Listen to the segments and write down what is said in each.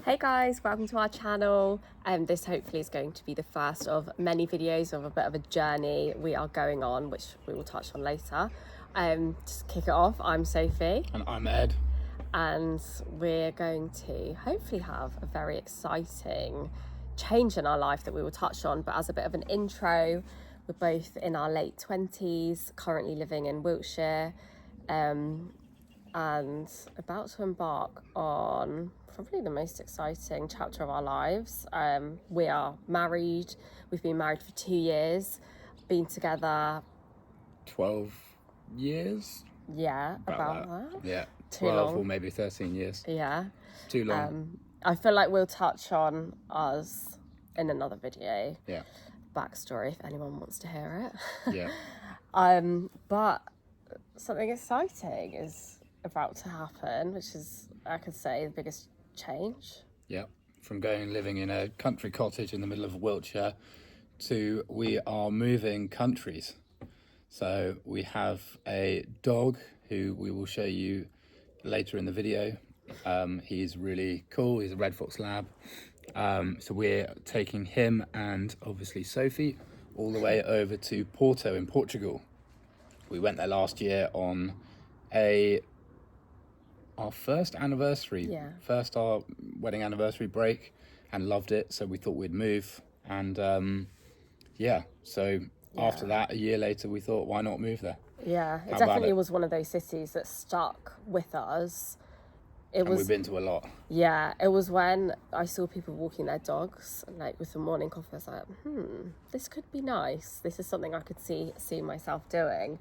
Hey guys, welcome to our channel. This hopefully is going to be the first of many videos of a bit of a journey we are going on, which we will touch on later. Just kick it off, I'm Sophie. And I'm Ed. And we're going to hopefully have a very exciting change in our life that we will touch on. But as a bit of an intro, we're both in our late 20s, currently living in Wiltshire, and about to embark on probably the most exciting chapter of our lives. We are married. We've been married for 2 years, been together 12 years? Yeah, about that. Yeah, Too 12 long. or maybe 13 years. Yeah. Too long. I feel like we'll touch on us in another video. Yeah. Backstory, if anyone wants to hear it. Yeah. But something exciting is about to happen, which is, I could say, the biggest change. Yeah. From living in a country cottage in the middle of Wiltshire to we are moving countries. So we have a dog who we will show you later in the video. He's really cool. He's a Red Fox Lab. So we're taking him and obviously Sophie all the way over to Porto in Portugal. We went there last year on our first anniversary, our wedding anniversary break, and loved it. So we thought we'd move. And after that, a year later, we thought, why not move there? Yeah, it definitely was one of those cities that stuck with us. We've been to a lot. Yeah, it was when I saw people walking their dogs, like with the morning coffee. I was like, this could be nice. This is something I could see myself doing.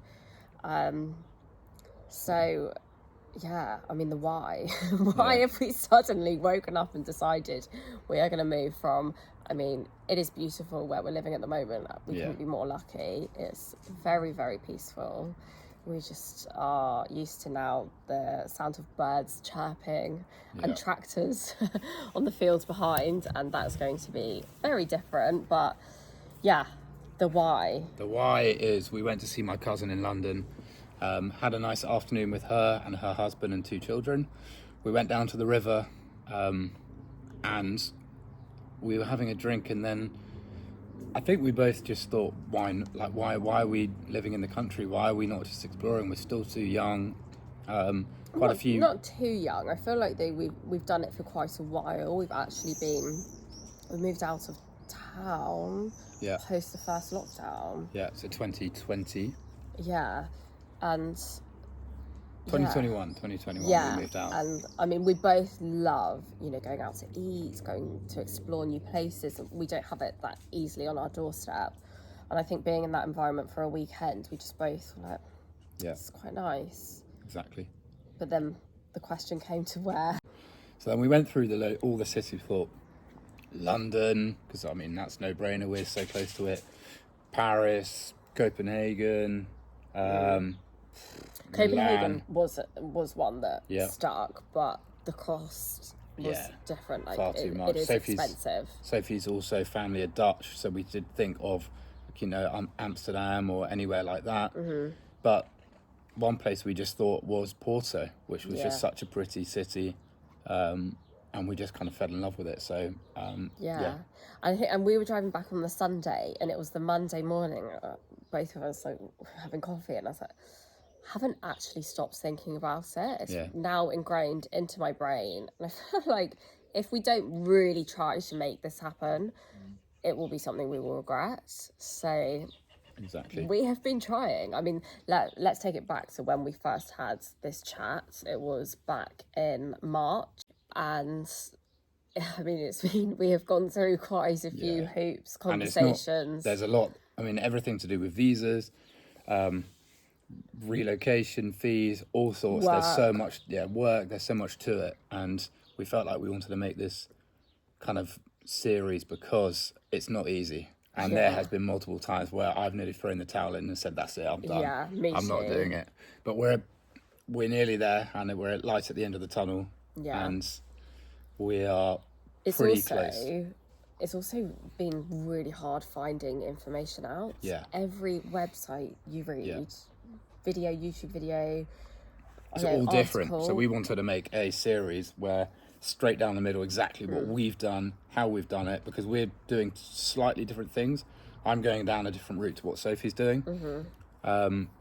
So, yeah, I mean, the why. Why have we suddenly woken up and decided we are going to move from, I mean, it is beautiful where we're living at the moment. We couldn't be more lucky. It's very, very peaceful. We just are used to now the sound of birds chirping and tractors on the fields behind, and that's going to be very different. But yeah, the why. The why is we went to see my cousin in London, had a nice afternoon with her and her husband and 2 children. We went down to the river and we were having a drink, and then I think we both just thought, why are we living in the country? Why are we not just exploring? We're still too young. Not too young. I feel like we've done it for quite a while. We moved out of town post the first lockdown. Yeah, so 2020. Yeah, and 2021 we moved out. And I mean, we both love, going out to eat, going to explore new places. We don't have it that easily on our doorstep, and I think being in that environment for a weekend, we just both were like, it's quite nice. Exactly. But then the question came to where. So then we went through all the cities. Thought London, because I mean that's no brainer, we're so close to it. Paris, Copenhagen. Copenhagen was one that stuck, but the cost was different. Like, far too much. It is expensive. Sophie's also family are Dutch, so we did think of, Amsterdam or anywhere like that. Mm-hmm. But one place we just thought was Porto, which was just such a pretty city, and we just kind of fell in love with it. So And we were driving back on the Sunday, and it was the Monday morning. Both of us having coffee, and I was like, haven't actually stopped thinking about it. It's now ingrained into my brain, and I feel like if we don't really try to make this happen, it will be something we will regret. So exactly, we have been trying. I mean, let's take it back to when we first had this chat. It was back in March, and I mean, we have gone through quite a few hoops, conversations. There's a lot. I mean, everything to do with visas, relocation fees, all sorts. Work. There's so much, work. There's so much to it, and we felt like we wanted to make this kind of series because it's not easy. And there has been multiple times where I've nearly thrown the towel in and said, "That's it, I'm done. Yeah, me I'm not doing it." But we're nearly there, and we're at light at the end of the tunnel. Yeah, and we are pretty close. It's also been really hard finding information out. Yeah. Every website you read, YouTube video, it's all different. So we wanted to make a series where straight down the middle exactly what we've done, how we've done it, because we're doing slightly different things. I'm going down a different route to what Sophie's doing.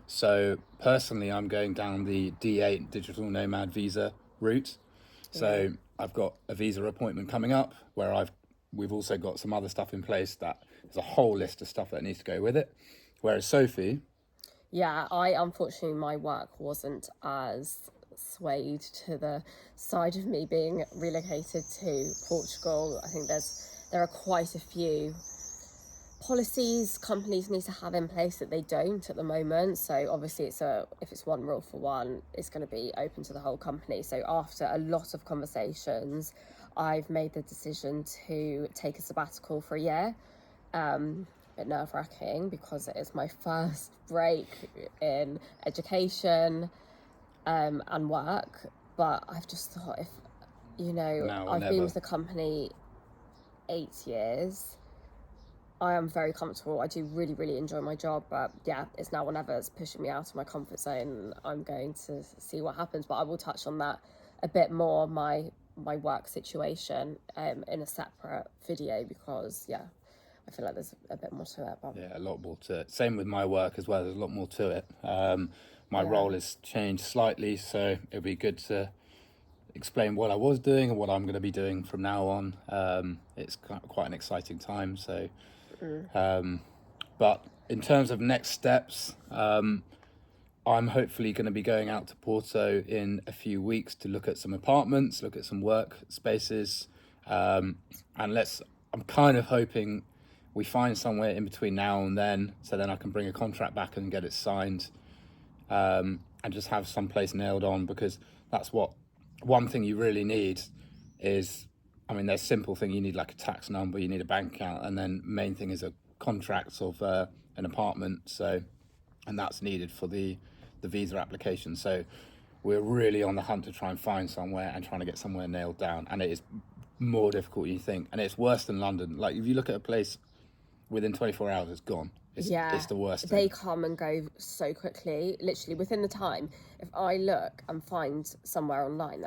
So personally, I'm going down the D8 digital nomad visa route. So I've got a visa appointment coming up where we've also got some other stuff in place that there's a whole list of stuff that needs to go with it. Whereas Sophie, Yeah, unfortunately, my work wasn't as swayed to the side of me being relocated to Portugal. I think there are quite a few policies companies need to have in place that they don't at the moment. So obviously if it's one rule for one, it's going to be open to the whole company. So after a lot of conversations, I've made the decision to take a sabbatical for a year. Bit nerve-wracking because it is my first break in education and work, but I've just thought, if I've been with the company 8 years, I am very comfortable. I do really, really enjoy my job, but yeah, it's now or never. It's pushing me out of my comfort zone. I'm going to see what happens, but I will touch on that a bit more, my work situation, in a separate video, because yeah, I feel like there's a bit more to it. But yeah, a lot more to it. Same with my work as well. There's a lot more to it. My role has changed slightly, so it'll be good to explain what I was doing and what I'm going to be doing from now on. It's quite an exciting time. So, but in terms of next steps, I'm hopefully going to be going out to Porto in a few weeks to look at some apartments, look at some work spaces, and I'm kind of hoping we find somewhere in between now and then, so then I can bring a contract back and get it signed, and just have some place nailed on, because that's what one thing you really need is, I mean, there's simple thing, you need like a tax number, you need a bank account, and then main thing is a contract of an apartment. So, and that's needed for the visa application. So we're really on the hunt to try and find somewhere and trying to get somewhere nailed down, and it is more difficult than you think, and it's worse than London. Like if you look at a place within 24 hours, it's gone. It's the worst thing. They come and go so quickly, literally within the time. If I look and find somewhere online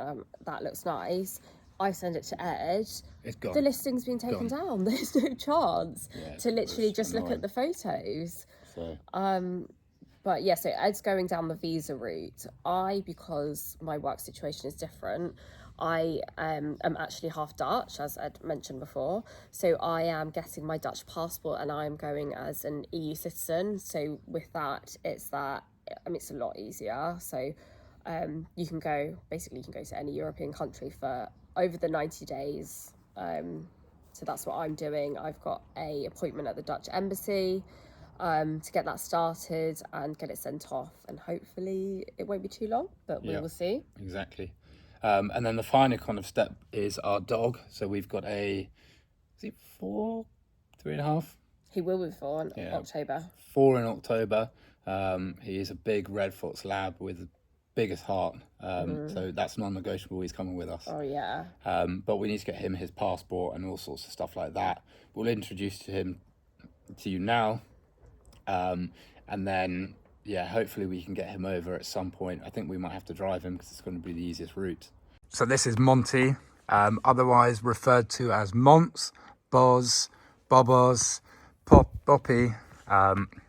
that looks nice, I send it to Ed, it's gone. The listing's been taken down. There's no chance to literally just look at the photos. So. But yeah, so Ed's going down the visa route. Because my work situation is different, I am actually half Dutch, as Ed mentioned before. So I am getting my Dutch passport and I'm going as an EU citizen. So with that, it's a lot easier. So you can go to any European country for over the 90 days. So that's what I'm doing. I've got an appointment at the Dutch embassy to get that started and get it sent off, and hopefully it won't be too long, but we will see. Exactly. And then the final kind of step is our dog. So we've got is it 4, 3.5? He will be 4 in October. 4 in October. He is a big Red Fox Lab with the biggest heart. So that's non-negotiable. He's coming with us. Oh yeah. But we need to get him his passport and all sorts of stuff like that. We'll introduce him to you now. And then, hopefully we can get him over at some point. I think we might have to drive him because it's going to be the easiest route. So this is Monty, otherwise referred to as Monts, Boz, Bobos, Boppy.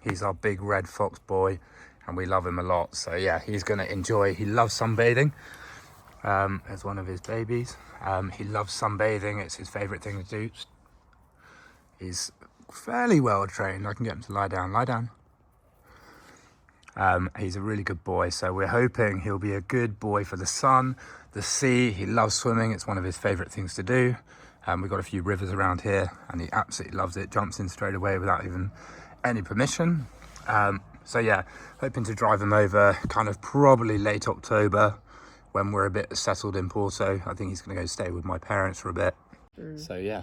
He's our big Red Fox boy and we love him a lot. So yeah, he's going to enjoy. He loves sunbathing. There's one of his babies. He loves sunbathing. It's his favourite thing to do. He's fairly well trained. I can get him to lie down. He's a really good boy, so we're hoping he'll be a good boy for the sun, the sea. He loves swimming. It's one of his favorite things to do. We've got a few rivers around here and he absolutely loves it, jumps in straight away without even any permission. So yeah, hoping to drive him over kind of probably late October when we're a bit settled in Porto. I think he's going to go stay with my parents for a bit. So yeah.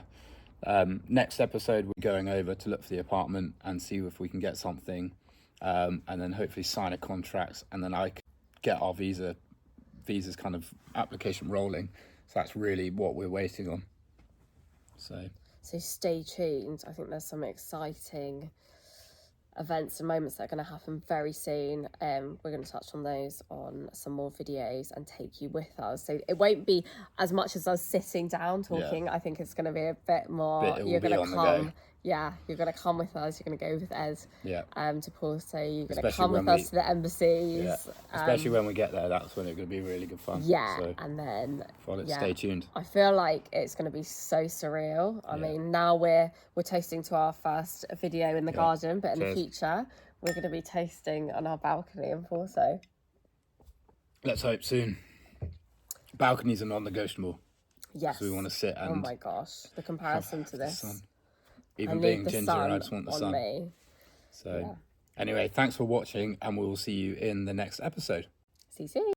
Next episode we're going over to look for the apartment and see if we can get something, and then hopefully sign a contract, and then I can get our visa's kind of application rolling. So that's really what we're waiting on. So stay tuned. I think there's some exciting events and moments that are going to happen very soon. We're going to touch on those on some more videos and take you with us. So it won't be as much as us sitting down talking. I think it's going to be a bit more. You're going to come. Yeah, you're going to come with us. You're going to go with Ed. To Porto. You're going to come with us to the embassies. Yeah. Especially when we get there, that's when it's going to be really good fun. Yeah, so and then stay tuned. I feel like it's going to be so surreal. I mean, now we're toasting to our first video in the garden, but in the future we're going to be toasting on our balcony in Porto. Let's hope soon. Balconies are non-negotiable. Yes. So we want to sit and. Oh my gosh, the comparison to this. Sun. Even being ginger, I just want the sun. Me. So, anyway, thanks for watching, and we will see you in the next episode. See you soon.